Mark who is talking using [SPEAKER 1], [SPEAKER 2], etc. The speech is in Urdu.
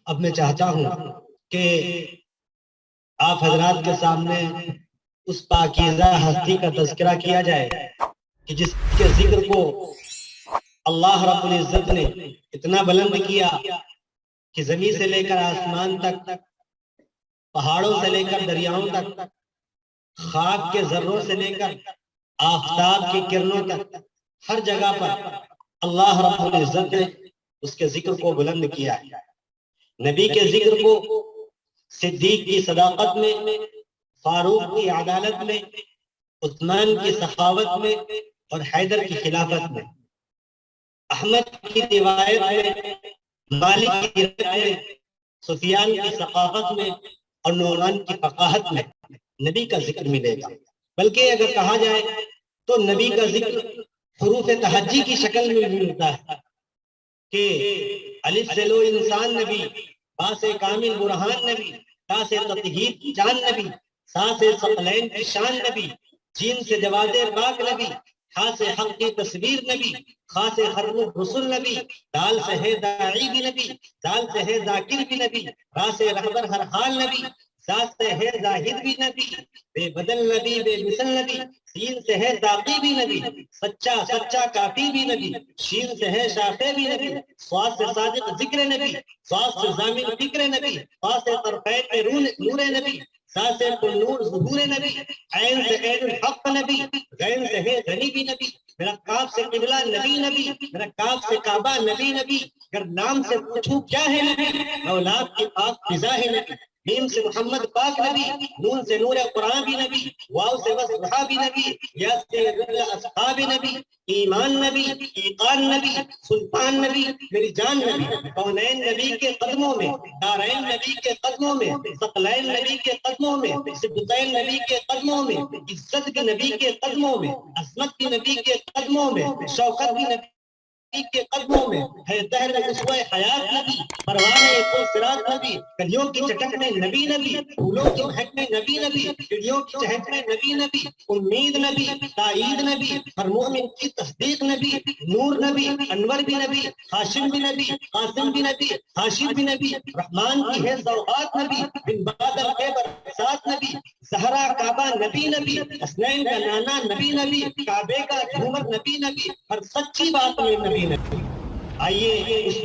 [SPEAKER 1] اب میں چاہتا ہوں کہ آپ حضرات کے سامنے اس پاکیزہ ہستی کا تذکرہ کیا جائے کہ جس کے ذکر کو اللہ رب العزت نے اتنا بلند کیا کہ زمین سے لے کر آسمان تک، پہاڑوں سے لے کر دریاؤں تک، خاک کے ذروں سے لے کر آفتاب کی کرنوں تک، ہر جگہ پر اللہ رب العزت نے اس کے ذکر کو بلند کیا ہے۔ نبی کے ذکر کو صدیق کی صداقت میں، فاروق کی عدالت میں، عثمان کی سخاوت میں اور حیدر کی خلافت میں، احمد کی روایت میں، مالک کی روایت میں، سفیان کی ثقافت میں اور نعمان کی فقاہت میں نبی کا ذکر ملے گا۔ بلکہ اگر کہا جائے تو نبی کا ذکر حروف تہجی کی شکل میں بھی ملتا ہے کہ الف سے لو انسان نبی، با سے کامل برہان نبی، تا سے تطہیر کی جان نبی، سا سے ثقلین کی شان نبی، جیم سے جواد پاک نبی، ہا سے حق کی تصویر نبی، خا سے ختم الرسل نبی، دال سے ہے داعی بھی نبی، دال سے ہے ذاکر بھی نبی، را سے رہبر ہر حال نبی، ذات سے ہے زاہد بھی نبی، بے بدل نبی، بے مثل نبی، سین سے ہے ساقی بھی نبی، سچا کافی بھی نبی، شین سے ہے شافع بھی نبی، سواد سے صادق ذکر نبی، سواد سے ضامن فکر نبی، فا سے طرفین میں نور نبی، سا سے کل نور ظہور نبی، عین سے عین الحق نبی، غین سے ہے غنی بھی نبی، میرا کاف سے قبلہ نبی نبی، میرا کاف سے کعبہ نبی نبی، اگر نام سے پوچھوں کیا ہے نبی، اولاد کی پاک فضا ہے نبی، میم سے محمد پاک نبی، نون سے نور قرآن بھی نبی، واو سے وصحہ بھی نبی، یا سے رجل اصحاب نبی، ایمان نبی، ایقان نبی، سلطان نبی، میری جان نبی، کونین نبی کے قدموں میں، دارین نبی کے قدموں میں، ثقلین نبی کے قدموں میں، صدقین نبی کے قدموں میں، عزت بھی نبی کے قدموں میں، عظمت بھی نبی کے قدموں میں، شوکت بھی نبی کے قدموں میں ہے، دہر اسوہ حیات نبی، پروانہ پل صراط نبی، کلیوں کی چٹک میں نبی نبی، پھولوں کی مہک میں نبی نبی، چڑیوں کی چہک میں نبی نبی، امید نبی، تائید نبی، ہر مومن کی تصدیق نبی، نور نبی، انور بھی نبی، ہاشم بھی نبی، قاسم بھی نبی، ہاشم بھی نبی، رحمان کی ہے سوغات نبی، بن بادل کے برسات نبی، زہرا کعبہ نبی نبی، حسنین کا نانا نبی نبی، کعبے کا جھومر نبی نبی، ہر سچی بات میں نبی نبی۔ آئیے اس